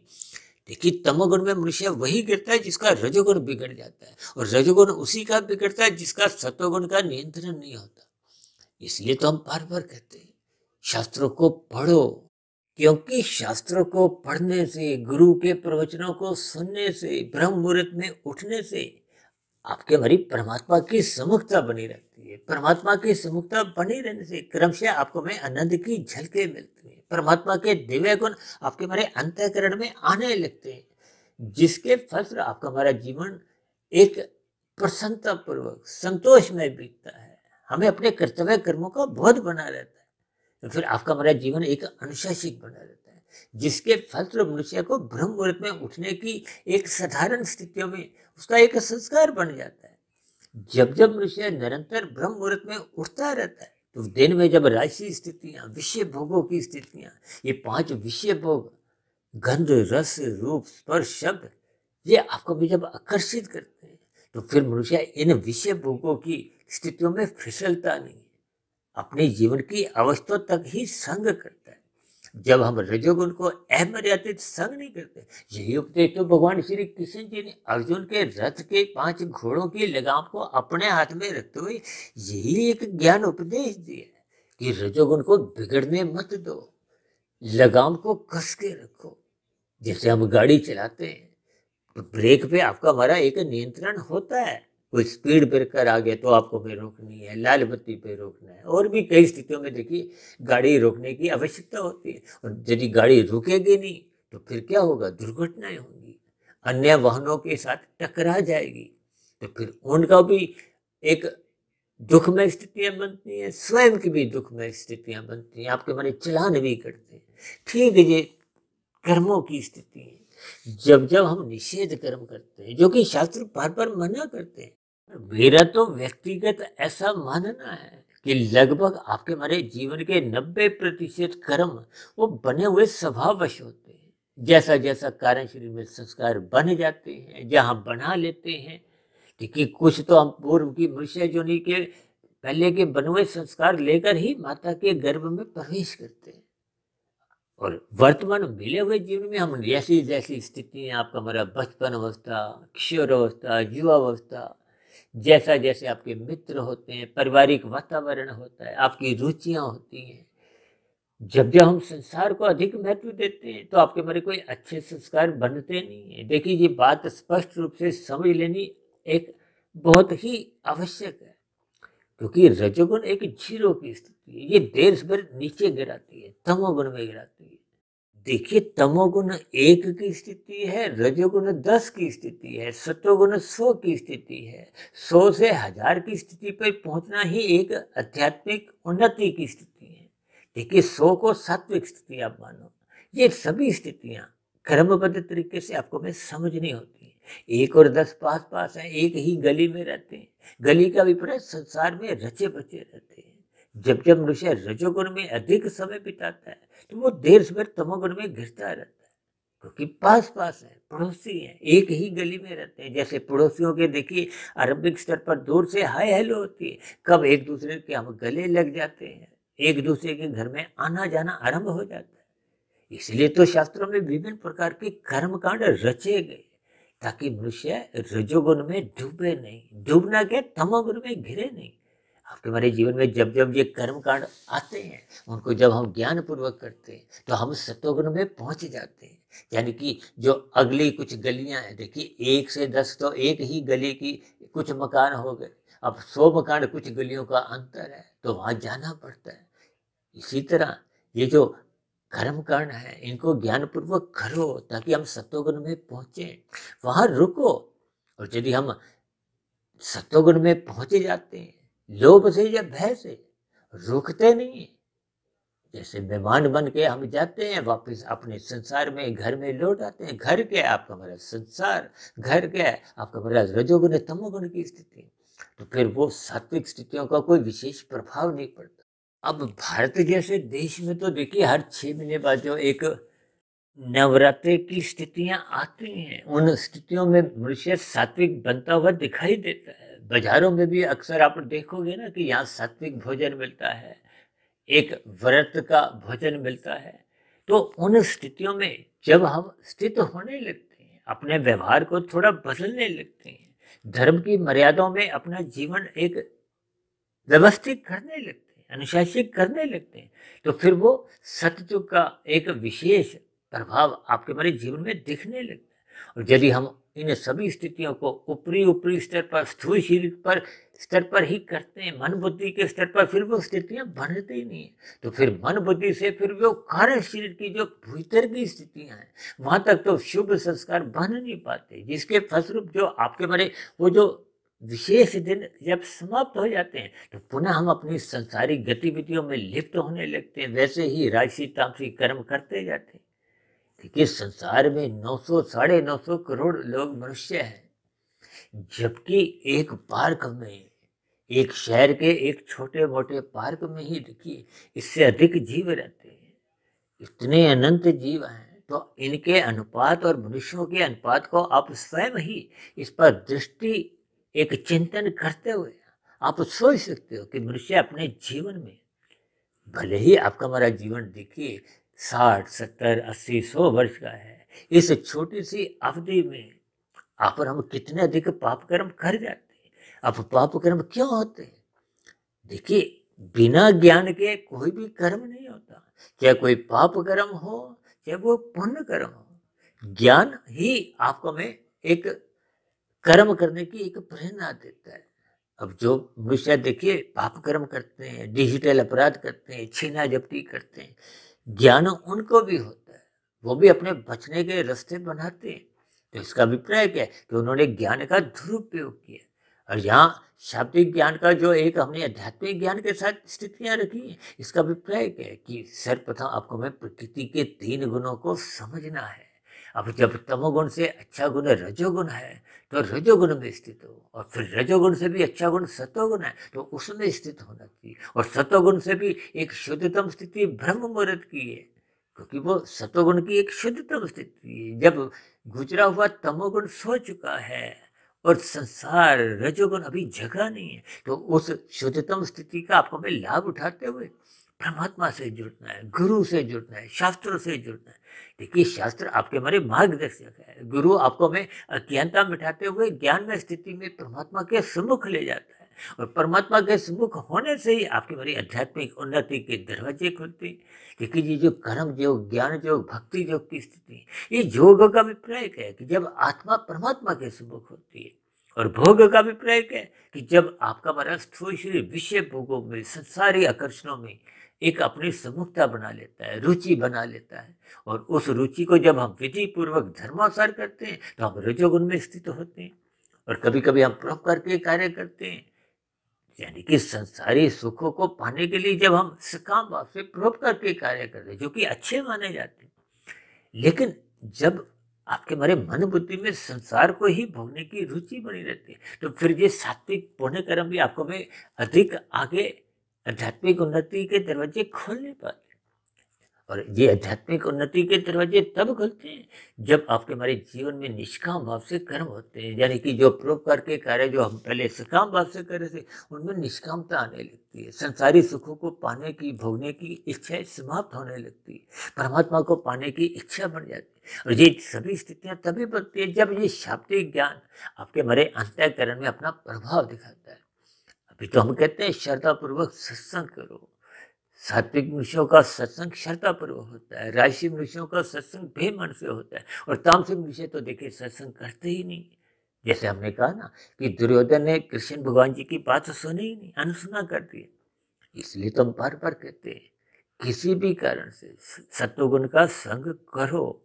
देखिए तमोगुण में मनुष्य वही गिरता है जिसका रजोगुण बिगड़ जाता है, और रजोगुण उसी का बिगड़ता है जिसका सत्वगुण का नियंत्रण नहीं होता। इसलिए तो हम बार बार कहते हैं शास्त्रों को पढ़ो, क्योंकि शास्त्रों को पढ़ने से, गुरु के प्रवचनों को सुनने से, ब्रह्म मुहूर्त में उठने से आपके हमारी परमात्मा की सम्मुखता बनी रहती है। परमात्मा की सम्मुखता बनी रहने से क्रमशः आपको में आनंद की झलकें मिलती है। परमात्मा के दिव्य गुण आपके हमारे अंतःकरण में आने लगते हैं, जिसके फलस्वरूप आपका हमारा जीवन एक प्रसन्नता पूर्वक संतोष में बीतता है। हमें अपने कर्तव्य कर्मों का बोध बना रहता है। तो फिर आपका हमारा जीवन एक अनुशासित बना रहता है, जिसके फलस्वरूप मनुष्य को ब्रह्म मुहूर्त में उठने की एक साधारण स्थितियों में उसका एक संस्कार बन जाता है। जब जब मनुष्य निरंतर ब्रह्म मुहूर्त में उठता रहता है तो दिन में जब राशि स्थितियां, विषय भोगों की स्थितियां, ये 5 विषय भोग, गंध, रस, रूप, स्पर्श, शब्द, ये आपको भी जब आकर्षित करते हैं, तो फिर मनुष्य इन विषय भोगों की स्थितियों में फिसलता नहीं है, अपने जीवन की अवस्था तक ही संग करता है। जब हम रजोगुण को अमर्यादित संग नहीं करते, यही उपदेश तो भगवान श्री कृष्ण जी ने अर्जुन के रथ के 5 घोड़ों की लगाम को अपने हाथ में रखते हुए यही एक ज्ञान उपदेश दिया है कि रजोगुण को बिगड़ने मत दो, लगाम को कस के रखो। जैसे हम गाड़ी चलाते हैं तो ब्रेक पे आपका हमारा एक नियंत्रण होता है, कोई स्पीड ब्रेकर आ गया तो आपको फिर रोकनी है, लाल बत्ती पे रोकना है, और भी कई स्थितियों में देखिए गाड़ी रोकने की आवश्यकता होती है। और यदि गाड़ी रुकेगी नहीं तो फिर क्या होगा, दुर्घटनाएं होंगी, अन्य वाहनों के साथ टकरा जाएगी, तो फिर उनका भी एक दुखमय स्थितियां बनती हैं, स्वयं की भी दुखमय स्थितियां बनती हैं, आपके हमारे चलान भी करते हैं। ठीक है, ये कर्मों की स्थिति है। जब जब हम निषेध कर्म करते हैं, जो कि शास्त्र बार बार मना करते हैं, मेरा तो व्यक्तिगत ऐसा मानना है कि लगभग आपके हमारे जीवन के 90% कर्म वो बने हुए स्वभाववश होते हैं। जैसा जैसा कारण शरीर में संस्कार बन जाते हैं, जहाँ बना लेते हैं, क्योंकि कुछ तो हम पूर्व की मनुष्य योनि के पहले के बने हुए संस्कार लेकर ही माता के गर्भ में प्रवेश करते हैं। और वर्तमान मिले हुए जीवन में हम जैसी जैसी स्थितियाँ, आपका हमारा बचपन अवस्था, किशोर अवस्था, युवा अवस्था, जैसा जैसे आपके मित्र होते हैं, पारिवारिक वातावरण होता है, आपकी रुचियाँ होती हैं, जब जब हम संसार को अधिक महत्व देते हैं तो आपके हमारे कोई अच्छे संस्कार बनते नहीं है। देखिए, ये बात स्पष्ट रूप से समझ लेनी एक बहुत ही आवश्यक है, क्योंकि रजोगुण एक जीरो की स्थिति है, ये देर भर नीचे गिराती है, तमोगुण में गिराती है। देखिए, तमोगुण 1 की स्थिति है, रजोगुण 10 की स्थिति है, सतोगुण 100 की स्थिति है। 100 से 1000 की स्थिति पर पहुंचना ही एक आध्यात्मिक उन्नति की स्थिति है। देखिए, 100 को सात्विक स्थिति आप मानो, ये सभी स्थितियां क्रमबद्ध तरीके से आपको में समझनी होती है। 1 और 10 पास पास है, एक ही गली में रहते हैं, गली का विपरीत संसार में रचे बचे रहते हैं। जब जब मनुष्य रजोगुण में अधिक समय बिताता है तो वो देर से तमोगुण में घिरता रहता है, क्योंकि पास पास है, पड़ोसी है, एक ही गली में रहते हैं। जैसे पड़ोसियों के देखिए आरंभिक स्तर पर दूर से हाय हेलो होती है, कब एक दूसरे के हम गले लग जाते हैं, एक दूसरे के घर में आना जाना आरंभ हो जाता है। इसलिए तो शास्त्रों में विभिन्न प्रकार के कर्मकांड रचे गए, ताकि मनुष्य रजोगुण में डूबे नहीं, डूबना क्या, तमोगुण में घिरे नहीं। आपके हमारे जीवन में जब जब ये कर्म कांड आते हैं, उनको जब हम ज्ञान पूर्वक करते हैं तो हम सत्वगुण में पहुंच जाते हैं। यानी कि जो अगली कुछ गलियां हैं, देखिए 1 से 10 तो एक ही गली की कुछ मकान हो गए, अब 100 मकान कुछ गलियों का अंतर है, तो वहां जाना पड़ता है। इसी तरह ये जो कर्म कांड है, इनको ज्ञान पूर्वक करो ताकि हम सत्वगुण में पहुंचे, वहां रुको। और यदि हम सत्वगुण में पहुंच जाते हैं, लोभ से या भय से रुकते नहीं है, जैसे मेहमान बन के हम जाते हैं वापस अपने संसार में, घर में लौट आते हैं। घर क्या है, आपका हमारा संसार, घर क्या है, आपका हमारा रजोगुण तमोगुण की स्थिति, तो फिर वो सात्विक स्थितियों का कोई विशेष प्रभाव नहीं पड़ता। अब भारत जैसे देश में तो देखिए हर 6 महीने बाद जो एक नवरात्रि की स्थितियां आती हैं, उन स्थितियों में मनुष्य सात्विक बनता हुआ दिखाई देता है। बाजारों में भी अक्सर आप देखोगे ना कि यहाँ सात्विक भोजन मिलता है, एक व्रत का भोजन मिलता है। तो उन स्थितियों में जब हम स्थित होने लगते हैं, अपने व्यवहार को थोड़ा बदलने लगते हैं, धर्म की मर्यादाओं में अपना जीवन एक व्यवस्थित करने लगते हैं, अनुशासित करने लगते हैं, तो फिर वो सतयुग का एक विशेष प्रभाव आपके हमारे जीवन में दिखने लगता है। और यदि हम इन सभी स्थितियों को ऊपरी ऊपरी स्तर पर, स्थूल शरीर पर स्तर पर ही करते हैं, मन बुद्धि के स्तर पर फिर वो स्थितियां बनती ही नहीं है, तो फिर मन बुद्धि से फिर वो कारण शरीर की जो भीतर की स्थितियां हैं, वहां तक तो शुभ संस्कार बन नहीं पाते, जिसके फलस्वरूप जो आपके हमारे वो जो विशेष दिन जब समाप्त हो जाते हैं तो पुनः हम अपनी संसारिक गतिविधियों में लिप्त होने लगते हैं, वैसे ही राजसी तामसी कर्म करते जाते हैं। देखिए, संसार में 900 साढ़े 900 करोड़ लोग मनुष्य हैं, जबकि एक पार्क में, एक शहर के एक छोटे मोटे पार्क में ही देखिए इससे अधिक जीव रहते हैं। इतने अनंत जीव हैं, तो इनके अनुपात और मनुष्यों के अनुपात को आप स्वयं ही इस पर दृष्टि एक चिंतन करते हुए आप सोच सकते हो कि मनुष्य अपने जीवन में, भले ही आपका हमारा जीवन देखिए 60, 70, 80, 100 वर्ष का है, इस छोटी सी अवधि में आप और हम कितने अधिक पाप कर्म कर जाते हैं। अब पाप कर्म क्यों होते हैं? देखिए, बिना ज्ञान के कोई भी कर्म नहीं होता, चाहे कोई पाप कर्म हो चाहे वो पुण्य कर्म हो। ज्ञान ही आपको में एक कर्म करने की एक प्रेरणा देता है। अब जो मनुष्य देखिए पाप कर्म करते हैं, डिजिटल अपराध करते हैं, छीना झपटी करते हैं, ज्ञान उनको भी होता है, वो भी अपने बचने के रास्ते बनाते हैं। तो इसका अभिप्राय क्या है कि उन्होंने ज्ञान का दुरुपयोग किया। और यहाँ शाब्दिक ज्ञान का जो एक हमने आध्यात्मिक ज्ञान के साथ स्थितियां रखी हैं, इसका अभिप्राय क्या है कि सर्वप्रथम आपको मैं प्रकृति के 3 गुणों को समझना है। अब जब तमोगुण से अच्छा गुण रजोगुण है तो रजोगुण में स्थित हो, और फिर रजोगुण से भी अच्छा गुण सतोगुण है तो उसमें स्थित होना चाहिए। और सतोगुण से भी एक शुद्धतम स्थिति ब्रह्म मुहूर्त की है, क्योंकि वो सतोगुण की एक शुद्धतम स्थिति है। जब गुजरा हुआ तमोगुण सो चुका है और संसार रजोगुण अभी जगा नहीं है, तो उस शुद्धतम स्थिति का आपको हमें लाभ उठाते हुए परमात्मा से जुड़ना है, गुरु से जुड़ना है, शास्त्रों से जुड़ना है। देखिए, शास्त्र आपके हमारे मार्गदर्शक है, गुरु आपको हमें अज्ञानता मिटाते हुए ज्ञान में स्थिति में परमात्मा के सम्मुख ले जाता है। और परमात्मा के सम्मुख होने से ही आपकी हमारी आध्यात्मिक उन्नति के दरवाजे खुलते हैं। देखिए, ये जो कर्म योग, ज्ञान योग, भक्ति योग की स्थिति, ये योग का अभिप्राय क्या है कि जब आत्मा परमात्मा के सम्मुख होती है। और भोग का अभिप्राय क्या है कि जब आपका हमारा स्थूल शरीर विषय भोगों में, संसारी आकर्षणों में एक अपनी सम्मुखता बना लेता है, रुचि बना लेता है। और उस रुचि को जब हम विधि पूर्वक धर्मानुसार करते हैं तो हम रजोगुण में स्थित होते हैं। और कभी कभी हम परोपकार के कार्य करते हैं, यानी कि संसारी सुखों को पाने के लिए जब हम सकाम भाव से परोपकार के कार्य करते हैं, जो कि अच्छे माने जाते हैं। लेकिन जब आपके हमारे मन बुद्धि में संसार को ही भोगने की रुचि बनी रहती है, तो फिर ये सात्विक पुण्य कर्म भी आपको में अधिक आगे आध्यात्मिक उन्नति के दरवाजे खोल नहीं पाते। और ये आध्यात्मिक उन्नति के दरवाजे तब खुलते हैं जब आपके हमारे जीवन में निष्काम भाव से कर्म होते हैं, यानी कि जो परोपकार के कार्य जो हम पहले सकाम भाव से कर रहे थे, उनमें निष्कामता आने लगती है। संसारी सुखों को पाने की, भोगने की इच्छाएं समाप्त होने लगती है, परमात्मा को पाने की इच्छा बन जाती है। और ये सभी स्थितियां तभी बनती है जब ये शाब्दिक ज्ञान आपके हमारे अंतःकरण में अपना प्रभाव दिखाता है। अभी तो हम कहते हैं श्रद्धापूर्वक सत्संग करो। सात्विक मनुष्यों का सत्संग श्रद्धापूर्वक होता है, राजसी मनुष्यों का सत्संग बेमन से होता है, और तामसिक मनुष्य तो देखिए सत्संग करते ही नहीं। जैसे हमने कहा ना कि दुर्योधन ने कृष्ण भगवान जी की बात सुनी ही नहीं, अनसुना कर दी। इसलिए तो हम बार बार कहते हैं किसी भी कारण से सत्वगुण का संग करो।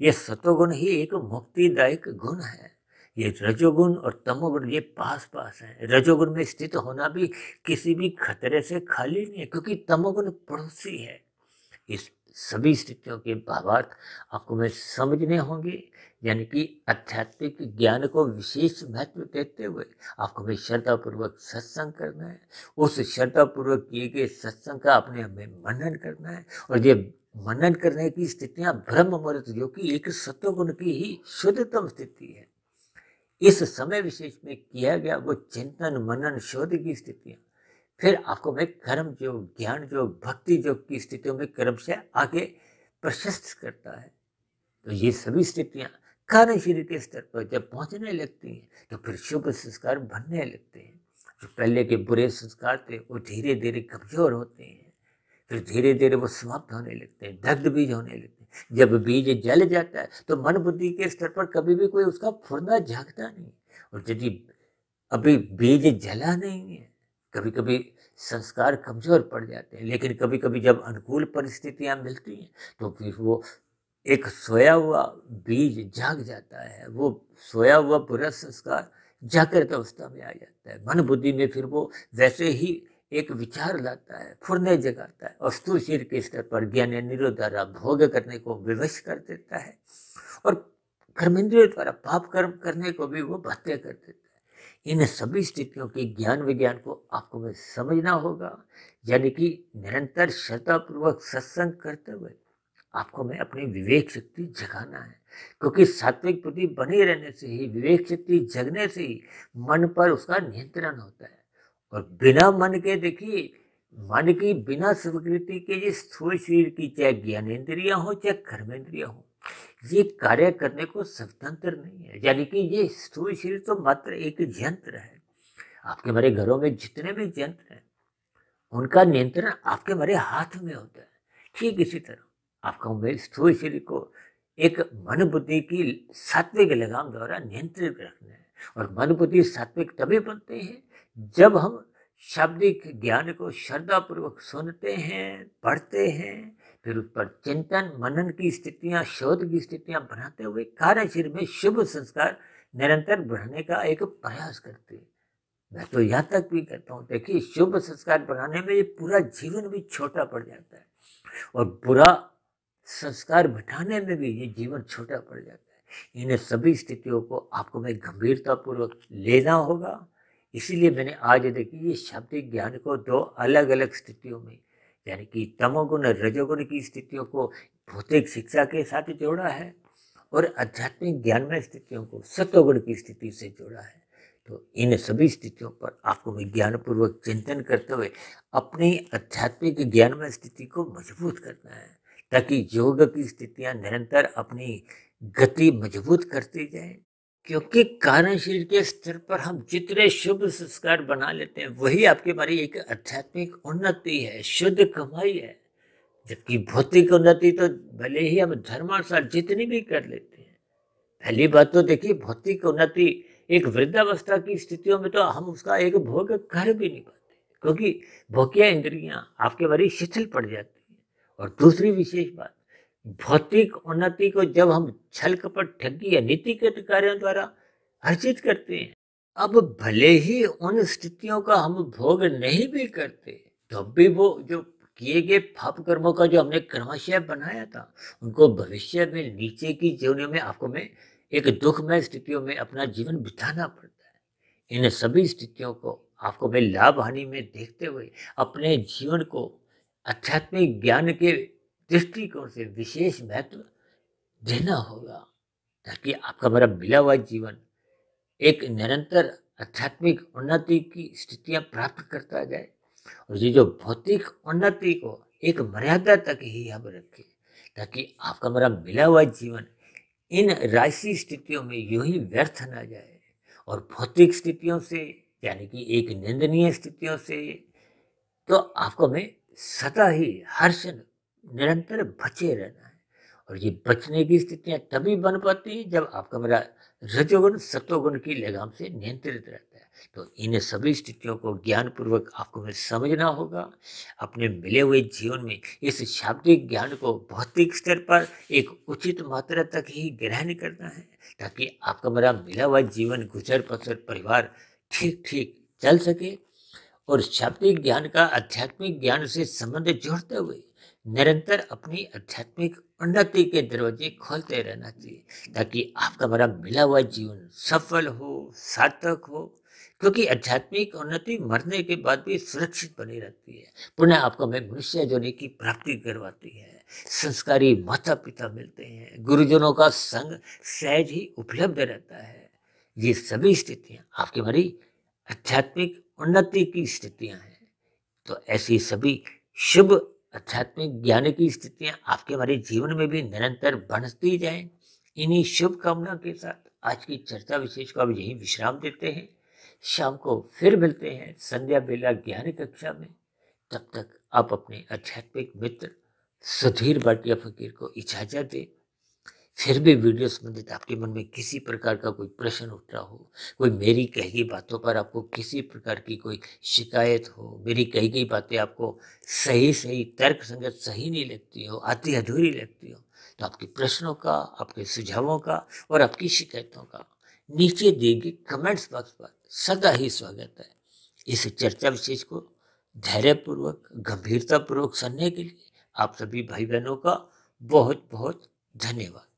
ये सत्वगुण ही एक मुक्तिदायक गुण है। ये रजोगुण और तमोगुण ये पास पास है। रजोगुण में स्थित होना भी किसी भी खतरे से खाली नहीं है, क्योंकि तमोगुण पड़ोसी है। इस सभी स्थितियों के भावार्थ आपको मैं समझने होंगे, यानी कि आध्यात्मिक ज्ञान को विशेष महत्व देते हुए आपको मैं श्रद्धापूर्वक सत्संग करना है। उस श्रद्धापूर्वक किए गए सत्संग का अपने हमें मनन करना है। और ये मनन करने की स्थितियां ब्रह्म मुहूर्त, जो कि एक सत्वगुण की ही शुद्धतम स्थिति है, इस समय विशेष में किया गया वो चिंतन मनन शोध की स्थितियां फिर आपको मैं कर्म योग, ज्ञान योग, भक्ति योग की स्थितियों में कर्म से आगे प्रशस्त करता है। तो ये सभी स्थितियां कार्य शरीर के स्तर पर जब पहुंचने लगती हैं तो फिर शुभ संस्कार बनने लगते हैं। जो पहले के बुरे संस्कार थे वो धीरे धीरे कमजोर होते हैं, फिर धीरे धीरे वो समाप्त होने लगते हैं, दग्ध बीज होने लगते हैं। जब बीज जल जाता है तो मन बुद्धि के स्तर पर कभी भी कोई उसका फुरना झांकता नहीं। और यदि अभी बीज जला नहीं है, कभी कभी संस्कार कमजोर पड़ जाते हैं, लेकिन कभी कभी जब अनुकूल परिस्थितियां मिलती हैं तो फिर वो एक सोया हुआ बीज जाग जाता है। वो सोया हुआ बुरा संस्कार जागृत अवस्था में आ जाता है। मन बुद्धि में फिर वो वैसे ही एक विचार लाता है, फुरने जगाता है, और स्थूल शरीर के स्तर पर ज्ञान निरोध द्वारा भोग करने को विवश कर देता है, और कर्मेंद्रियों द्वारा पाप कर्म करने को भी वो बाध्य कर देता है। इन सभी स्थितियों की ज्ञान विज्ञान को आपको में समझना होगा, यानी कि निरंतर श्रद्धापूर्वक सत्संग करते हुए आपको में अपनी विवेक शक्ति जगाना है। क्योंकि सात्विक बुद्धि बनी रहने से ही, विवेक शक्ति जगने से ही मन पर उसका नियंत्रण होता है। और बिना मन के देखिए, मन की बिना स्वीकृति के ये स्थूल शरीर की चाहे ज्ञानेन्द्रियां हो चाहे कर्मेंद्रियां हो, ये कार्य करने को स्वतंत्र नहीं है। यानी कि ये स्थूल शरीर तो मात्र एक यंत्र है। आपके हमारे घरों में जितने भी यंत्र हैं, उनका नियंत्रण आपके हमारे हाथ में होता है। ठीक इसी तरह आपका मेरे स्थूल शरीर को एक मन बुद्धि की सात्विक लगाम द्वारा नियंत्रित रखना है। और मन बुद्धि सात्विक तभी बनते हैं जब हम शाब्दिक ज्ञान को श्रद्धापूर्वक सुनते हैं, पढ़ते हैं, फिर उस पर चिंतन मनन की स्थितियां, शोध की स्थितियां बनाते हुए कार्य शरीर में शुभ संस्कार निरंतर बढ़ाने का एक प्रयास करते हैं। मैं तो यहाँ तक भी करता हूँ, देखिए शुभ संस्कार बनाने में ये पूरा जीवन भी छोटा पड़ जाता है, और बुरा संस्कार बिठाने में भी ये जीवन छोटा पड़ जाता है। इन सभी स्थितियों को आपको मैं गंभीरता पूर्वक लेना होगा। इसीलिए मैंने आज देखिए ये शाब्दिक ज्ञान को दो अलग अलग स्थितियों में, यानी कि तमोगुण और रजोगुण की स्थितियों को भौतिक शिक्षा के साथ जोड़ा है, और आध्यात्मिक ज्ञानमय स्थितियों को सत्वगुण की स्थिति से जोड़ा है। तो इन सभी स्थितियों पर आपको विज्ञान पूर्वक चिंतन करते हुए अपनी आध्यात्मिक ज्ञानमय स्थिति को मजबूत करना है, ताकि योग की स्थितियां निरंतर अपनी गति मजबूत करती जाए। क्योंकि कारण शरीर के स्तर पर हम जितने शुभ संस्कार बना लेते हैं, वही आपकी हमारी एक आध्यात्मिक उन्नति है, शुद्ध कमाई है। जबकि भौतिक उन्नति तो भले ही हम धर्मानुसार जितनी भी कर लेते हैं, पहली बात तो देखिए भौतिक उन्नति एक वृद्धावस्था की स्थितियों में तो हम उसका एक भोग कर भी नहीं पाते, क्योंकि भोग्य इंद्रियां आपके बारी शिथिल पड़ जाती हैं। और दूसरी विशेष बात, भौतिक उन्नति को जब हम छल कपट ठगी या नीतिगत कार्यों द्वारा अर्जित करते हैं, अब भले ही उन स्थितियों का हम भोग नहीं भी करते, तो भी वो जो किए गए पाप कर्मों का जो हमने क्रमशः बनाया था, उनको भविष्य में नीचे की जीवनों में आपको में एक दुखमय स्थितियों में अपना जीवन बिताना पड़ता है। इन सभी स्थितियों को आपको में लाभ हानि में देखते हुए अपने जीवन को आध्यात्मिक ज्ञान के दृष्टिकोण से विशेष महत्व देना होगा, ताकि आपका हमारा मिला हुआ जीवन एक निरंतर आध्यात्मिक उन्नति की स्थितियां प्राप्त करता जाए, और ये जो भौतिक उन्नति को एक मर्यादा तक ही हम रखें, ताकि आपका हमारा मिला हुआ जीवन इन राशि स्थितियों में यूं ही व्यर्थ ना जाए, और भौतिक स्थितियों से यानी कि एक निंदनीय स्थितियों से तो आपको हमें सदा ही हर क्षण निरंतर बचे रहना है। और ये बचने की स्थितियां तभी बन पाती हैं जब आपका मेरा रजोगुण सत्वगुण की लगाम से नियंत्रित रहता है। तो इन सभी स्थितियों को ज्ञान पूर्वक आपको में समझना होगा। अपने मिले हुए जीवन में इस शाब्दिक ज्ञान को भौतिक स्तर पर एक उचित मात्रा तक ही ग्रहण करना है, ताकि आपका मेरा मिला हुआ जीवन गुजर बसर परिवार ठीक ठीक चल सके। और शाब्दिक ज्ञान का आध्यात्मिक ज्ञान से संबंध जोड़ते हुए निरंतर अपनी आध्यात्मिक उन्नति के दरवाजे खोलते रहना चाहिए, ताकि आपका हमारा मिला हुआ जीवन सफल हो, सार्थक हो। क्योंकि आध्यात्मिक उन्नति मरने के बाद भी सुरक्षित बनी रहती है, पुनः आपको हमें मनुष्य जोनी की प्राप्ति करवाती है, संस्कारी माता पिता मिलते हैं, गुरुजनों का संग सहज ही उपलब्ध रहता है। ये सभी स्थितियां आपकी हमारी आध्यात्मिक उन्नति की स्थितियां हैं। तो ऐसी सभी शुभ आध्यात्मिक ज्ञान की स्थितियां आपके हमारे जीवन में भी निरंतर बढ़ती जाएं। इन्हीं शुभकामना के साथ आज की चर्चा विशेष को अब यही विश्राम देते हैं। शाम को फिर मिलते हैं संध्या बेला ज्ञान कक्षा में। तब तक आप अपने आध्यात्मिक मित्र सुधीर भाटिया फकीर को इजाजत दें। फिर भी वीडियो संबंधित आपके मन में किसी प्रकार का कोई प्रश्न उठ रहा हो, कोई मेरी कही गई बातों पर आपको किसी प्रकार की कोई शिकायत हो, मेरी कही गई बातें आपको सही तर्क संगत सही नहीं लगती हो, आधी अधूरी लगती हो, तो आपके प्रश्नों का, आपके सुझावों का और आपकी शिकायतों का नीचे दिए गए कमेंट्स बॉक्स पर सदा ही स्वागत है। इस चर्चा विशेष को धैर्यपूर्वक गंभीरतापूर्वक सुनने के लिए आप सभी भाई बहनों का बहुत बहुत धन्यवाद।